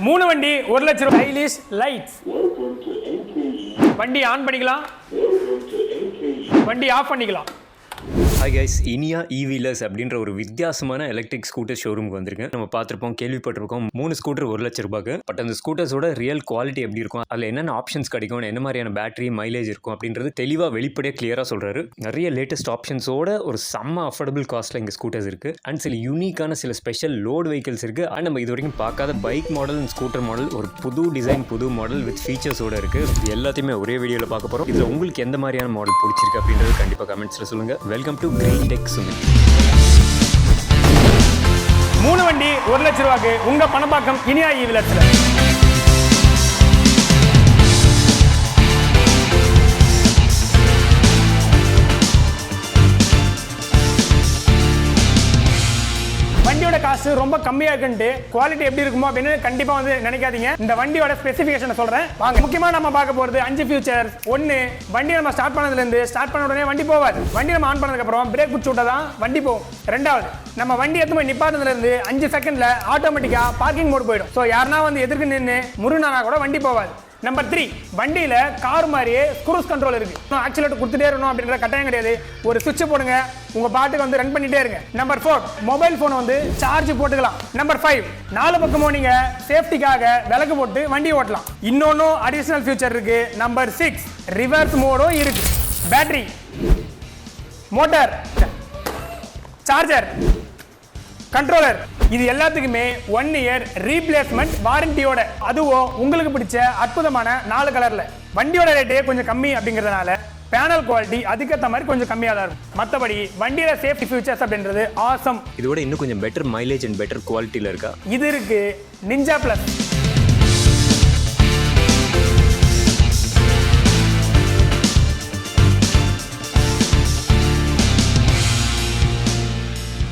மூணு வண்டி 1 லட்சம் ரூபாய். Stylish lights. வண்டி ஆன் பண்ணிக்கலாம், வண்டி ஆஃப் பண்ணிக்கலாம். ஹாய் கைஸ், இனியா இவீலர்ஸ் அப்படின்ற ஒரு வித்தியாசமான எலக்ட்ரிக் ஸ்கூட்டர் ஷோரூமுக்கு வந்திருக்கேன். நம்ம பார்த்துருப்போம், கேள்விப்பட்டிருக்கோம் 3 ஸ்கூட்டர் 1 லட்சம் ரூபாய்க்கு. பட் அந்த ஸ்கூட்டர்ஸோட ரியல் குவாலிட்டி எப்படி இருக்கும், அதில் என்னென்ன ஆப்ஷன்ஸ் கிடைக்கும், என்ன மாதிரியான பேட்டரி மைலேஜ் இருக்கும் அப்படின்றது தெளிவாக வெளிப்படையாக கிளியராக சொல்கிறாரு. நிறைய லேட்டஸ்ட் ஆப்ஷன்ஸோட ஒரு செம்ம அஃபோர்டபுள் காஸ்ட்டில் இங்கே ஸ்கூட்டர்ஸ் இருக்குது. அண்ட் சில யூனிக்கான சில ஸ்பெஷல் லோட் வெஹிக்கிள்ஸ் இருக்குது. அண்ட் நம்ம இது வரைக்கும் பார்க்காத bike model and scooter model, ஒரு புது டிசைன் புது மாடல் வித் ஃபீச்சர்ஸோட இருக்குது. இது எல்லாத்தையுமே ஒரே வீடியோவில் பார்க்க போகிறோம். இதில் உங்களுக்கு எந்த மாதிரியான மாடல் பிடிச்சிருக்கு அப்படின்றது கண்டிப்பாக கமெண்ட்ஸில் சொல்லுங்கள். Welcome to green tech Sumit. 3 வண்டி 1 லட்சம் ரூபாய்க்கு உங்க பணப்பாக்கம் இனியா இவீலர்ஸ்ல. வண்டியோட காசு ரொம்ப கம்மியா இருக்குன்ட்டு குவாலிட்டி எப்படி இருக்குமோ அப்படின்னு கண்டிப்பா வந்து நினைக்காதீங்க. இந்த வண்டியோட ஸ்பெசிஃபிகேஷன் சொல்றேன் வாங்க. முக்கியமா நம்ம பார்க்க போறது 5 ஃபியூச்சர்ஸ். 1, வண்டி நம்ம ஸ்டார்ட் பண்ணதுல இருந்து ஸ்டார்ட் பண்ண உடனே வண்டி போவாது. வண்டி நம்ம ஆன் பண்ணதுக்கு அப்புறம் பிரேக் பிடிச்சு விட்டா தான் வண்டி போகும். 2வது, நம்ம வண்டி எடுத்து போய் நிப்பாட்டுறதுல இருந்து 5 செகண்ட்ல ஆட்டோமேட்டிக்கா பார்க்கிங் மோட் போயிடும். சோ யாருன்னா வந்து எதிர்க்கு நின்று முருனானா கூட வண்டி போவாது. நம்பர் 3, வண்டியில கார் மாதிரியே க்ரூஸ் கண்ட்ரோல் இருக்கு. ஆக்சிலேட்டர் கொடுத்துட்டே இருக்கணும் அப்படின்ற கட்டாயம் கிடையாது. ஒரு சுவிட்ச் போடுங்க, உங்க பாட்டுக்கு வந்து ரன் பண்ணிட்டே இருங்க. நம்பர் 4, மொபைல் போன் வந்து சார்ஜ் போட்டுக்கலாம். நம்பர் 5, 4 பக்கமும் நீங்க சேஃப்டிக்காக விளக்கு போட்டு வண்டி ஓட்டலாம். இன்னொன்னும் அடிஷனல் ஃபியூச்சர் இருக்கு. நம்பர் 6, ரிவர்ஸ் மோடும் இருக்கு. பேட்டரி, மோட்டார், சார்ஜர், கண்ட்ரோலர், இது எல்லாத்துக்குமே 1 இயர் ரீப்ளேஸ்மெண்ட் வாரண்டியோட, அதுவும் உங்களுக்கு பிடிச்ச அற்புதமான 4 கலர்ல. வண்டியோட ரேட்டே கொஞ்சம் கம்மி அப்படிங்கிறதுனால பேனல் குவாலிட்டி அதுக்கேற்ற மாதிரி கொஞ்சம் கம்மியாக தான் இருக்கும். மற்றபடி வண்டியோட சேஃப்டி ஃபியூச்சர்ஸ் அப்படின்றது ஆசம். இதோட இன்னும் கொஞ்சம் பெட்டர் மைலேஜ் அண்ட் பெட்டர் குவாலிட்டியில் இருக்கா? இது இருக்கு நிஞ்சா பிளஸ்.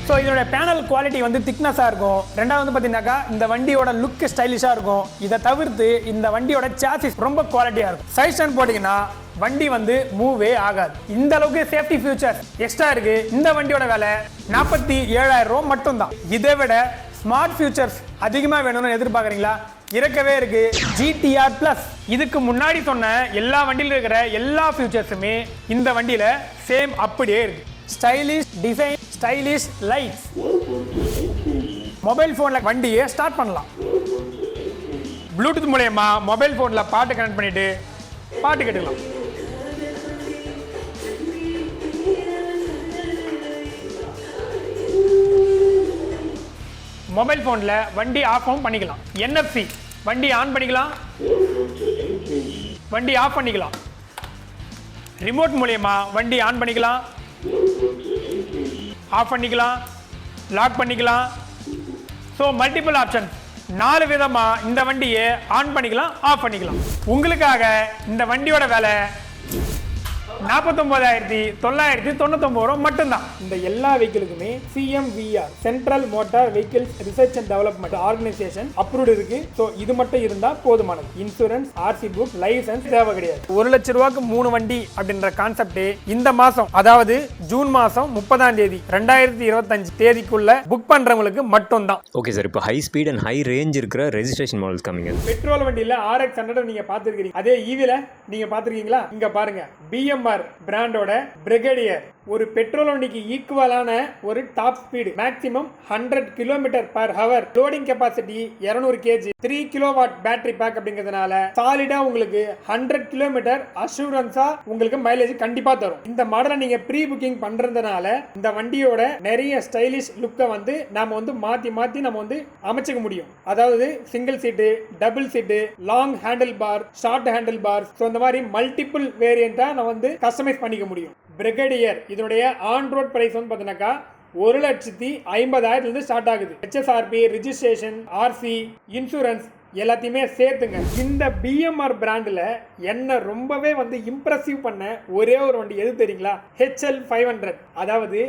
ஸோ இதோட பேனல் குவாலிட்டி வந்து திக்னஸாக இருக்கும். 2வது வந்து பார்த்தீங்கன்னாக்கா இந்த வண்டியோட லுக் ஸ்டைலிஷாக இருக்கும். இதை தவிர்த்து இந்த வண்டியோட சாசிஸ் ரொம்ப குவாலிட்டியாக இருக்கும். சைட் ஸ்டாண்ட் போட்டிங்கன்னா வண்டி வந்து மூவே ஆகாது. இந்த அளவுக்கு சேஃப்டி ஃபியூச்சர் எக்ஸ்ட்ரா இருக்கு. இந்த வண்டியோட விலை 47,000 ரூபா மட்டும்தான். இதை விட ஸ்மார்ட் ஃபியூச்சர்ஸ் அதிகமாக வேணும்னு எதிர்பார்க்குறீங்களா? இருக்கவே இருக்கு GTR Plus. இதுக்கு முன்னாடி சொன்ன எல்லா வண்டியில இருக்கிற எல்லா ஃபியூச்சர்ஸுமே இந்த வண்டியில சேம் அப்படியே இருக்கு. Stylish design, stylish lights. Mobile போன்ல வண்டியை ஸ்டார்ட் பண்ணலாம். ப்ளூடூத் மூலமா மொபைல் போன்ல பாட்டு கனெக்ட் பண்ணிட்டு பாட்டு கேட்டுக்கலாம். மொபைல் போன்ல வண்டி ஆஃப் பண்ணிக்கலாம். NFC, வண்டி ஆன் பண்ணிக்கலாம், வண்டி ஆஃப் பண்ணிக்கலாம். ரிமோட் மூலமா வண்டி ஆன் பண்ணிக்கலாம், ஆஃப் பண்ணிக்கலாம், லாக் பண்ணிக்கலாம். ஸோ மல்டிபிள் ஆப்ஷன், 4 விதமா இந்த வண்டியை ஆன் பண்ணிக்கலாம், ஆஃப் பண்ணிக்கலாம். உங்களுக்காக இந்த வண்டியோட விலை 49,999 ரூபா மட்டும்தான். இந்த எல்லா வெஹிக்கிளுக்குமே CMVR, central motor vehicles research and development organisation approved இருக்கு. ஸோ இது மட்டும் இருந்தா போதுமானது. இன்சூரன்ஸ், RC புக், லைசன்ஸ் தேவை கிடையாது. 1 லட்சம் ரூபாய்க்கு 3 வண்டி அப்படின்ற கான்செப்ட் இந்த மாசம், அதாவது ஜூன் மாசம் 30ஆம் தேதி 2025 தேதிக்குள்ள புக் பண்றவங்களுக்கு மட்டும்தான். ஓகே சார், இப்போ high speed and high range இருக்கிற ரெஜிஸ்ட்ரேஷன் மாடல்ஸ் கம்மிங்க. பெட்ரோல் வண்டியில RX 100 நீங்க பாத்துருக்கீங்க. அதே EVல நீங்க பாத்துருக்கீங்களா? இங்க பாருங்க, BMR பிராண்டோட பிரிகேடியர் ஒரு பெட்ரோல் வண்டிக்கு ஈக்குவலான ஒரு top speed maximum 100 km/h, loading capacity 200 kg, 3 kW battery pack அப்படிங்கிறதுனால சாலிடா உங்களுக்கு 100 km அஷூரன்ஸா உங்களுக்கு மைலேஜ் கண்டிப்பா தரும். இந்த மாடலை நீங்க ப்ரீ புக்கிங் பண்றதுனால இந்த வண்டியோட நிறைய ஸ்டைலிஷ் லுக்கை வந்து நாம வந்து மாத்தி நம்ம வந்து அமைச்சுக்க முடியும். அதாவது single seat, double seat, long handle bar, short handle bar, so இந்த மாதிரி மல்டிபிள் வேரியண்டா நான் வந்து கஸ்டமைஸ் பண்ணிக்க முடியும். பிரிகேடியர் இதனுடைய ஆன் ரோட் பிரைஸ் வந்து பார்த்தீங்கன்னாக்கா 1,50,000 ஸ்டார்ட் ஆகுது. HSRP, ரிஜிஸ்ட்ரேஷன், RC, இன்சூரன்ஸ் எல்லாத்தையுமே சேர்த்துங்க. இந்த BMR பிராண்ட்ல என்ன ரொம்பவே வந்து இம்ப்ரெசிவ் பண்ண ஒரே ஒரு வண்டி எது தெரியுங்களா? HL 500. அதாவது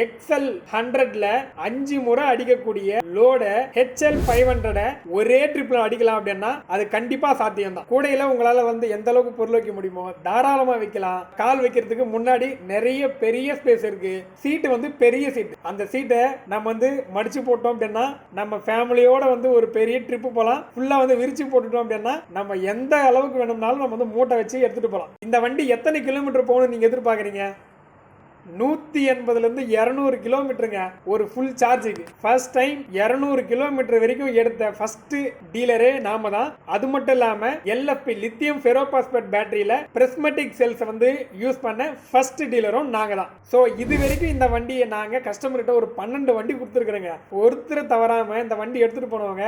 XL 100ல 5 முறை அடிக்கக்கூடிய லோட HL 500 ஒரே ட்ரிப்ல அடிக்கலாம் அப்படின்னா அது கண்டிப்பா சாத்தியம் தான். கூடையில உங்களால வந்து எந்த அளவுக்கு பொருள் வைக்க முடியுமோ தாராளமா வைக்கலாம். கால் வைக்கிறதுக்கு முன்னாடி நிறைய பெரிய ஸ்பேஸ் இருக்கு. சீட்டு வந்து பெரிய சீட்டு. அந்த சீட்டை நம்ம வந்து மடிச்சு போட்டோம் அப்படின்னா நம்ம ஃபேமிலியோட வந்து ஒரு பெரிய ட்ரிப் போலாம். ஃபுல்லா ஃபுல்லாக வந்து விரிச்சு போட்டுட்டோம் அப்படின்னா நம்ம எந்த அளவுக்கு வேணும்னாலும் நம்ம வந்து மூட்டை வச்சு எடுத்துகிட்டு போகலாம். இந்த வண்டி எத்தனை கிலோமீட்டர் போகணும்னு நீங்கள் எதிர்பார்க்குறீங்க? 180லேருந்து 200 கிலோமீட்டருங்க ஒரு ஃபுல் சார்ஜுக்கு. ஃபர்ஸ்ட் டைம் 200 கிலோமீட்டர் வரைக்கும் எடுத்த ஃபர்ஸ்ட் டீலரே நாம தான். அது மட்டும் இல்லாமல் LFP லித்தியம் ஃபெரோபாஸ்பேட் பேட்டரியில பிரிஸ்மெட்டிக் செல்ஸை வந்து யூஸ் பண்ண ஃபர்ஸ்ட் டீலரும் நாங்கள் தான். ஸோ இது வரைக்கும் இந்த வண்டியை நாங்கள் கஸ்டமர்கிட்ட ஒரு 12 வண்டி கொடுத்துருக்குறோங்க. ஒருத்தர் தவறாமல் இந்த வண்டி எடுத்துகிட்டு போனவங்க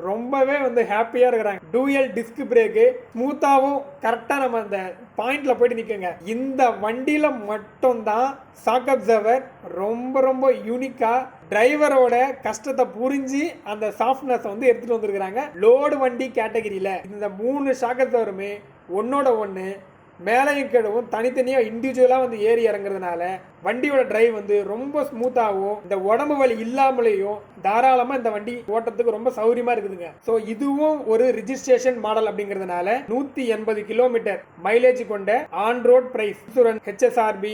ரொம்பவே வந்து ஹாப்பியாக இருக்கிறாங்க. டூயல் டிஸ்க் பிரேக்கு ஸ்மூத்தாகவும் கரெக்டாக நம்ம அந்த பாயிண்ட்ல போயிட்டு நிற்குங்க. இந்த வண்டியில் மட்டும்தான் ஷாக் அப்சர்வர் ரொம்ப ரொம்ப யூனிக்காக டிரைவரோட கஷ்டத்தை புரிஞ்சு அந்த சாஃப்ட்னஸ் வந்து எடுத்துகிட்டு வந்திருக்கிறாங்க. லோடு வண்டி கேட்டகரியில் இந்த 3 ஷாக் அப்சர்வருமே ஒன்னோட ஒன்று மேலையும் கீழவும் தனித்தனியாக இண்டிவிஜுவலாக வந்து ஏறி இறங்குறதுனால வண்டியோட டிரைவ் வந்து ரொம்ப ஸ்மூத்தாகவும் இந்த உடம்பு வலி இல்லாமலேயும் தாராளமாக இந்த வண்டி ஓட்டத்துக்கு ரொம்ப சௌரியமாக இருக்குதுங்க. ஸோ இதுவும் ஒரு ரிஜிஸ்ட்ரேஷன் மாடல் அப்படிங்கிறதுனால 180 கிலோமீட்டர் மைலேஜ் கொண்ட on road price insurance HSRB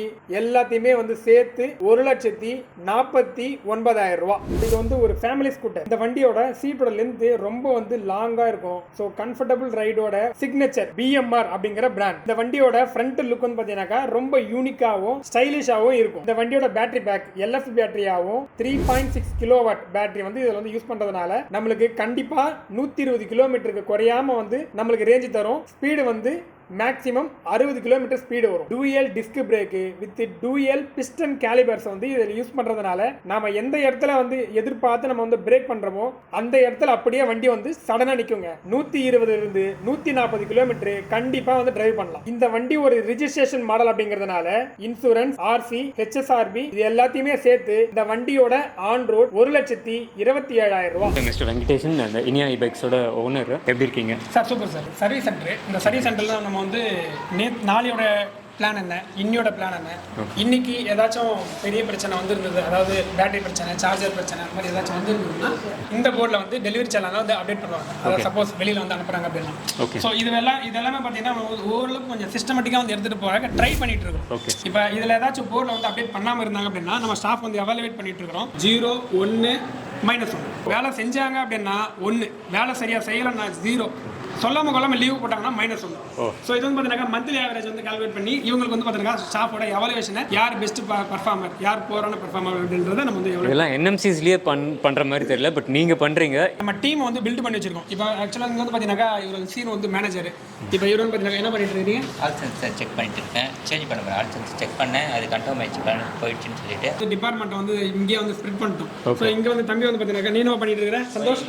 எல்லாத்தையுமே வந்து சேர்த்து 1,49,000 ரூபா. இது வந்து ஒரு ஃபேமிலி ஸ்கூட்டர். இந்த வண்டியோட சீட்டோட லென்த் ரொம்ப வந்து லாங்காக இருக்கும். ஸோ கம்ஃபர்டபுள் ரைடோட சிக்னேச்சர் BMR அப்படிங்கிற பிராண்ட். இந்த வண்டியோட ஃப்ரண்ட் லுக் வந்து பார்த்தீங்கன்னாக்கா ரொம்ப யூனிக்காகவும் ஸ்டைலிஷாகவும் இருக்கும். இந்த வண்டியோட battery pack LFP பேட்டரியாவும் 3.6 kilowatt battery வந்து இதுல வந்து யூஸ் பண்றதுனால நம்மளுக்கு கண்டிப்பா 120 கிலோமீட்டருக்கு குறையாம வந்து நம்மளுக்கு ரேஞ்ச் தரும். ஸ்பீடு வந்து மேக்ஸிமம் 60 கிலோமீட்டர் ஸ்பீடு வரும். Dual disc brake with dual piston calipers வந்து இதில் யூஸ் பண்றதுனால நாம எந்த இடத்துல வந்து எதிர்பார்த்து நம்ம வந்து பிரேக் பண்றோமோ அந்த இடத்துல அப்படியே வண்டி வந்து சடனா நிற்குங்க. 120 இருந்து 140 கிலோமீட்டர் கண்டிப்பா வந்து டிரைவ் பண்ணலாம். இந்த வண்டி ஒரு ரிஜிஸ்ட்ரேஷன் மாடல் அப்படிங்கிறதுனால இன்சூரன்ஸ் RC HSRB இது எல்லாத்தையுமே சேர்த்து இந்த வண்டியோட ஆன் ரோட் 1,27,000 ரூபா. மிஸ்டர் வெங்கடேஷன், அந்த இனியா இபைக்ஸோட ஓனர், எப்படி இருக்கீங்க sir? Super sir. Service centre. இந்த சர்வீஸ் சென்டர்ல நம்ம வந்து நாளையோட பிளான் என்ன, இன்னையோட பிளான் என்ன, இன்னைக்கு ஏதாச்சும் பெரிய பிரச்சனை வந்துருந்தது, அதாவது பேட்டரி பிரச்சனை, சார்ஜர் பிரச்சனை, அந்த மாதிரி ஏதாச்சும் வந்துருந்ததுன்னா இந்த போர்டில் வந்து டெலிவரி சேனல் வந்து அப்டேட் பண்ணுவாங்க. அதாவது சப்போஸ் வெளியில் வந்து அனுப்புறாங்க அப்படின்னா. ஸோ இதெல்லாமே பார்த்தீங்கன்னா ஓரளவுக்கு கொஞ்சம் சிஸ்டமேட்டிக்காக வந்து எடுத்துகிட்டு போகிறாங்க, ட்ரை பண்ணிட்டு இருக்கோம். இப்போ இதில் ஏதாச்சும் போர்டில் வந்து அப்டேட் பண்ணாமல் இருந்தாங்க அப்படின்னா நம்ம ஸ்டாஃப் வந்து எவாலுவேட் பண்ணிட்டு இருக்கிறோம். 0, 1, -1 வேலை செஞ்சாங்க அப்படின்னா 1, வேலை சரியாக செய்யலைன்னா 0, சொல்லாம கொள்ளாம லீவ் போட்டாங்கன்னா -1. ஸோ இது வந்து பார்த்தீங்கன்னா மந்த்லி ஆவரேஜ் வந்து கால்குலேட் பண்ணி இவங்களுக்கு வந்து பார்த்தீங்கன்னா ஸ்டாஃபோட எவாலுவேஷனை யார் பெஸ்ட் பர்ஃபார்மர், யார் போரான பர்ஃபார்மர் அப்படின்றத நம்ம வந்து எல்லாம் NMCஸ்லேயே பண்ணுற மாதிரி தெரியல, பட் நீங்கள் பண்ணுறீங்க. நம்ம டீம் வந்து பில்ட் பண்ணி வச்சிருக்கோம். இப்போ ஆக்சுவலாக இங்கே வந்து பார்த்தீங்கன்னா இவர் சீன் வந்து மேனேஜர். இப்போ இவர் வந்து பார்த்தீங்கன்னா என்ன பண்ணிட்டு இருக்கீங்க? ஆல் சென்சர் செக் பண்ணிட்டு இருக்கேன், சேஞ்ச் பண்ண போகிறேன். ஆல் சென்சர் செக் பண்ணேன், அது கன்ஃபார்ம் ஆயிடுச்சு போயிடுச்சுன்னு சொல்லிட்டு டிபார்ட்மெண்ட் வந்து இங்கே வந்து ஸ்ப்ரிட் பண்ணிட்டோம். ஸோ இங்கே வந்து தம்பி வந்து பார்த்தீங்கன்னா நீ என்ன பண்ணிட்டு இருக்கிறேன்? சந்தோஷ்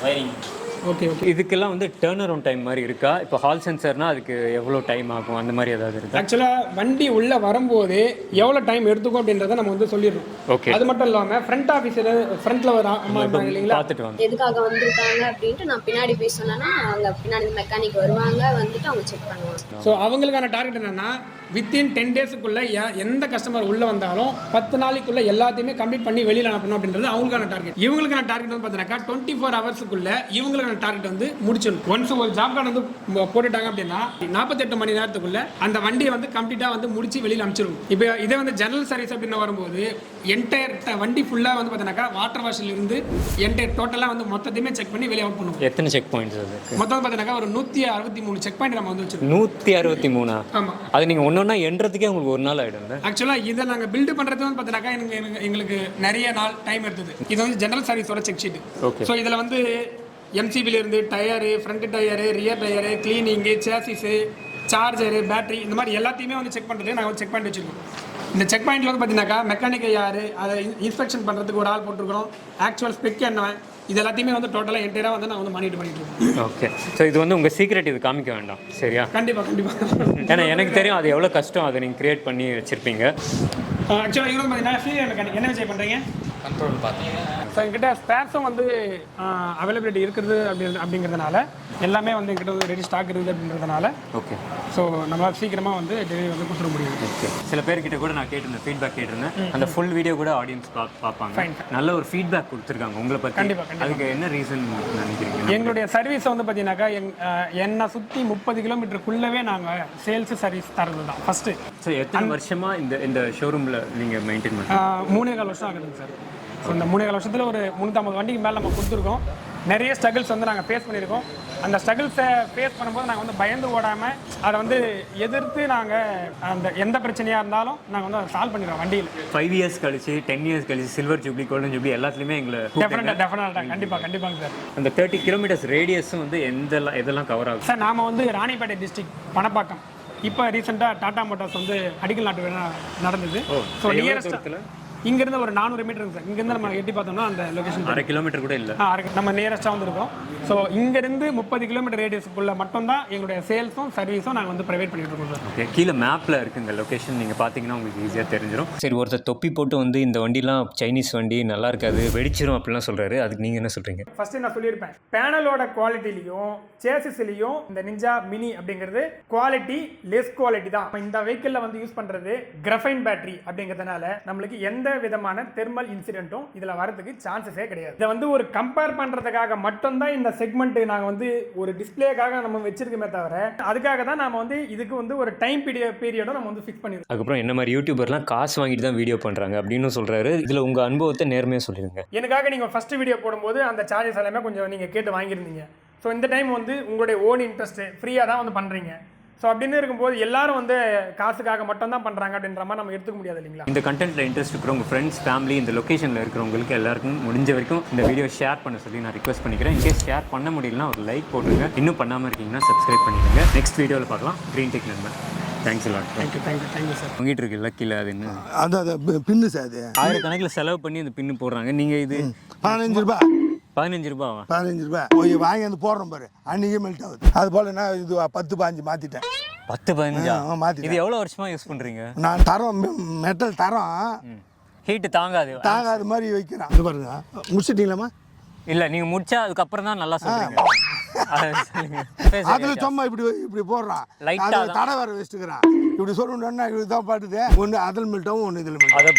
வயரிங். ஓகே. இதுக்கெல்லாம் வந்து டர்ன் அரவுண்ட் டைம் மாதிரி இருக்கா? இப்போ ஹால் சென்சர்னா அதுக்கு எவ்வளோ டைம் ஆகும், அந்த மாதிரி ஏதாவது இருக்கா? ஆக்சுவலாக வண்டி உள்ளே வரும்போது எவ்வளோ டைம் எடுத்துக்கும் அப்படின்றத நம்ம வந்து சொல்லிடுறோம். ஓகே. அது மட்டும் இல்லாமல் ஃப்ரண்ட் ஆஃபீஸில் ஃப்ரண்ட்டில் ஒரு அம்மா இருப்பாங்க இல்லைங்களா, பார்த்துட்டு வாங்க. எதுக்காக வந்திருக்காங்க அப்படின்ட்டு நான் பின்னாடி போய் சொன்னேன்னா அவங்க பின்னாடி மெக்கானிக் வருவாங்க, வந்துட்டு அவங்க செக் பண்ணுவாங்க. ஸோ அவங்களுக்கான டார்கெட் என்னன்னா வித்தின் 10 டேஸுக்குள்ளே எந்த கஸ்டமர் உள்ளே வந்தாலும் 10 நாளைக்குள்ளே எல்லாத்தையுமே கம்ப்ளீட் பண்ணி வெளியில் அனுப்பணும் அப்படின்றது அவங்களுக்கான டார்கெட். இவங்களுக்கான டார்கெட் வந்து பார்த்தீங்கன்னா 24 ஹவர்ஸுக்குள்ளே இவங்களுக்கான டார்கெட் வந்து முடிச்சிடணும். ஒன்ஸ் ஒரு ஜாப் கார்டு வந்து போட்டுட்டாங்க அப்படின்னா 48 மணி நேரத்துக்குள்ளே அந்த வண்டியை வந்து கம்ப்ளீட்டாக வந்து முடிச்சு வெளியில் அனுப்பிச்சிடணும். இப்போ இதே வந்து ஜெனரல் சர்வீஸ் அப்படின்னு வரும்போது என்டையர் வண்டி ஃபுல்லாக வந்து பார்த்தீங்கன்னா வாட்டர் வாஷில் இருந்து என்டையர் டோட்டலாக வந்து மொத்தத்தையுமே செக் பண்ணி வெளியே அவுட் பண்ணுவோம். எத்தனை செக் பாயிண்ட்ஸ் அது? மொத்தம் பார்த்தீங்கன்னா ஒரு 163 செக் பாயிண்ட் நம்ம வந்து வச்சிருக்கோம். 163? ஆமாம். அது நீங்கள் ஒன்றா எண்றதுக்கே உங்களுக்கு ஒரு நாள் ஆகிடும். ஆக்சுவலாக இதை நாங்கள் பில்டு பண்ணுறது வந்து பார்த்தீங்கன்னா எங்களுக்கு நிறைய நாள் டைம் எடுத்தது. இது வந்து ஜெனரல் சர்வீஸோட செக் ஷீட். ஓகே. ஸோ இதில் வந்து MCBலேருந்து tyre, front tyre, rear tyre, cleaning, chassis, charger, battery, இந்த மாதிரி எல்லாத்தையுமே வந்து செக் பண்ணுறது நாங்கள் வந்து செக் பாயிண்ட் வச்சுருக்கோம். இந்த செக் பாயிண்ட்டில் வந்து பார்த்தீங்கன்னாக்கா மெக்கானிக்கை யார், அதை இன்ஸ்பெக்ஷன் பண்ணுறதுக்கு ஒரு ஆள் போட்டிருக்கிறோம், ஆக்சுவல் ஸ்பெக் என்ன, இது எல்லாத்தையுமே வந்து டோட்டலாக என்டையராக வந்து நான் வந்து மானிட்டர் பண்ணிட்டு இருக்கேன். ஓகே. ஸோ இது வந்து உங்கள் சீக்ரெட், இது காமிக்க வேண்டாம், சரியா? கண்டிப்பாக. ஏன்னா எனக்கு தெரியும் அது எவ்வளோ கஷ்டம், அதை நீங்கள் க்ரியேட் பண்ணி வச்சுருப்பீங்க. ஆக்சுவலாக இவங்க பார்த்தீங்கன்னா ஃபீல் மெக்கானிக் என்ன வச்சு பண்ணுறீங்க? கண்ட்ரோல் பார்த்தீங்க. ஸோ என்கிட்ட ஸ்பேர்ஸும் வந்து அவைலபிலிட்டி இருக்குது அப்படிங்கிறதுனால எல்லாமே வந்து என்கிட்ட வந்து ரெடி ஸ்டாக் இருக்குது அப்படின்றதுனால ஓகே. ஸோ நம்மளால் சீக்கிரமாக வந்து டெலிவரி வந்து கொடுத்துட முடியும். ஓகே. சில பேர்கிட்ட கூட நான் கேட்டிருந்தேன், ஃபீட்பேக் கேட்டிருந்தேன். அந்த ஃபுல் வீடியோ கூட ஆடியன்ஸ் பார்ப்பாங்க. நல்ல ஒரு ஃபீட்பேக் கொடுத்துருக்காங்க உங்களை பற்றி. கண்டிப்பாக. அதுக்கு என்ன ரீசன் நினைக்கிறீங்க? எங்களுடைய சர்வீஸ் வந்து பார்த்தீங்கன்னாக்கா என்னை சுற்றி 30 கிலோமீட்டருக்குள்ளவே நாங்கள் சேல்ஸு சர்வீஸ் தரது தான் ஃபஸ்ட்டு. ஸோ எத்தனை வருஷமாக இந்த ஷோரூமில் நீங்கள் மெயின்டைன் பண்ணுறீங்க? 3.25 வருஷம் ஆகுதுங்க சார். ஸோ இந்த 3.25 வருஷத்தில் ஒரு 350 வண்டிக்கு மேலே நம்ம கொடுத்துருக்கோம். நிறைய ஸ்ட்ரகிள்ஸ் வந்து நாங்கள் ஃபேஸ் பண்ணியிருக்கோம். அந்த ஸ்ட்ரகிள்ஸை ஃபேஸ் பண்ணும்போது நாங்கள் வந்து பயந்து ஓடாமல் அதை வந்து எதிர்த்து நாங்கள் அந்த எந்த பிரச்சனையாக இருந்தாலும் நாங்கள் வந்து அதை சால்வ் பண்ணிடுவோம் வண்டியில். 5 இயர்ஸ் கழிச்சு 10 இயர்ஸ் கழிச்சு சில்வர் ஜூப்ளி கோல்டன் ஜூப்ளி எல்லாத்துலேயுமே எங்களை டெஃபினட்டாக கண்டிப்பாங்க சார். அந்த 30 கிலோமீட்டர்ஸ் ரேடியஸும் வந்து இதெல்லாம் கவர் ஆகும் சார். நாம் வந்து ராணிப்பேட்டை டிஸ்ட்ரிக்ட் பணப்பாக்கம். இப்போ ரீசெண்டாக டாடா மோட்டார்ஸ் வந்து அடிக்கல் நாட்டு விழா நடந்தது. ஸோ நியரஸ்ட் இங்கேருந்து ஒரு 400 மீட்டர் சார். இங்கேருந்து நம்ம எட்டி பார்த்தோம்னா அந்த லொக்கேஷன் 1/2 கிலோமீட்டர் கூட இல்லை. நம்ம நியரஸ்ட்டாக வந்துருக்கோம். ஸோ இங்கேருந்து 30 கிலோமீட்டர் ரேடியஸுக்குள்ளே மட்டும்தான் எங்களுடைய சேல்ஸும் சர்வீஸும் நாங்கள் வந்து ப்ரொவைட் பண்ணிட்டு இருக்கோம் சார். ஓகே, கீழே மேப்பில் இருக்குங்க லொக்கேஷன், நீங்கள் பார்த்தீங்கன்னா உங்களுக்கு ஈஸியாக தெரிஞ்சிடும். சரி, ஒருத்தர் தொப்பி போட்டு வந்து இந்த வண்டிலாம் சைனீஸ் வண்டி நல்லா இருக்காது, வெடிச்சிரும் அப்படிலாம் சொல்கிறாரு. அதுக்கு நீங்கள் என்ன சொல்கிறீங்க? ஃபர்ஸ்ட் நான் சொல்லியிருப்பேன், பேனலோட குவாலிட்டிலையும் சேசிஸ்லையும் இந்த நிஞ்சா மினி அப்படிங்கிறது குவாலிட்டி லெஸ் குவாலிட்டி தான். இந்த வெஹிக்கிளில் வந்து யூஸ் பண்ணுறது கிரஃபைன் பேட்டரி அப்படிங்கிறதுனால நம்மளுக்கு எந்த விதமான தெர்மல் இன்சிடென்ட்டும் இதில் வரதுக்கு சான்சஸே கிடையாது. இதை வந்து ஒரு கம்பேர் பண்ணுறதுக்காக மட்டும்தான் இந்த செக்மெண்ட் நாங்கள் வந்து ஒரு டிஸ்பிளேக்காக நம்ம வச்சிருக்கோமே தவிர அதுக்காக தான் நம்ம வந்து இதுக்கு வந்து ஒரு டைம் பீரியடும் நம்ம வந்து ஃபிக்ஸ் பண்ணிருக்கோம். அதுக்கப்புறம் என்ன மாதிரி யூடியூபர்லாம் காசு வாங்கிட்டு தான் வீடியோ பண்ணுறாங்க அப்படின்னு சொல்கிறாரு. இதில் உங்கள் அனுபவத்தை நேர்மையாக சொல்லிடுங்க. எனக்காக நீங்கள் ஃபர்ஸ்ட் வீடியோ போடும்போது அந்த சார்ஜஸ் எல்லாமே கொஞ்சம் நீங்கள் கேட்டு வாங்கியிருந்தீங்க. ஸோ இந்த டைம் வந்து உங்களுடைய ஓன் இன்ட்ரெஸ்ட்டு ஃப்ரீயாக தான் வந்து பண்ணுறீங்க. ஸோ அப்படின்னு இருக்கும்போது எல்லாரும் வந்து காசுக்காக மட்டும் தான் பண்ணுறாங்க அப்படின்ற மாதிரி நம்ம எடுத்துக்க முடியாது இல்லைங்களா? இந்த கண்டென்ட்டில் இன்ட்ரெஸ்ட் இருக்கிற உங்கள் ஃப்ரெண்ட்ஸ், ஃபேமிலி, இந்த லொக்கேஷனில் இருக்கிறவங்களுக்கு எல்லாருக்கும் முடிஞ்ச வரைக்கும் இந்த வீடியோ ஷேர் பண்ண சொல்லி நான் ரிக்வெஸ்ட் பண்ணிக்கிறேன். இன்கேஸ் ஷேர் பண்ண முடியலன்னா ஒரு லைக் போட்டுருங்க. இன்னும் பண்ணாமல் இருக்கீங்கன்னா சப்ஸ்கிரைப் பண்ணிடுங்க. நெக்ஸ்ட் வீடியோவில் பார்க்கலாம். கிரீன் டெக் நண்பன். தேங்க்ஸ் எல்லாம். Thank you sir. உங்ககிட்ட இருக்கு லக்கில் அது என்ன அந்த பின்னு சார், அது 1000 கணக்கில் செலவு பண்ணி அந்த பின்னு போடுறாங்க. நீங்கள் இது 15 ரூபா 15 ரூபாவா? 15 ரூபா போய் வாங்கி வந்து போடுறோம் பாரு, அன்றைக்கே மெல்ட் ஆகுது. அது போல் நான் இது 10-15 மாற்றிட்டேன். 10-15 மாற்றிட்டேன். இது எவ்வளோ வருஷமாக யூஸ் பண்ணுறீங்க? நான் தரம் மெட்டல் தரம் ஹீட்டு தாங்காது மாதிரி வைக்கிறேன். இது பாருங்க, முடிச்சிட்டீங்களாம்மா? இல்லை, நீங்கள் முடிச்சா அதுக்கப்புறம் தான் நல்லா சொல்லுங்க. அதில் சும்மா இப்படி போடுறான், லைட்டாக தடை வேறு வச்சுட்டுக்கிறான். இப்படி சொல்லணுன்னா இப்படி தான் பாட்டுது. ஒன்று அதில் மெல்ட்டாகவும் ஒன்று இதில் மெல்ட். அதை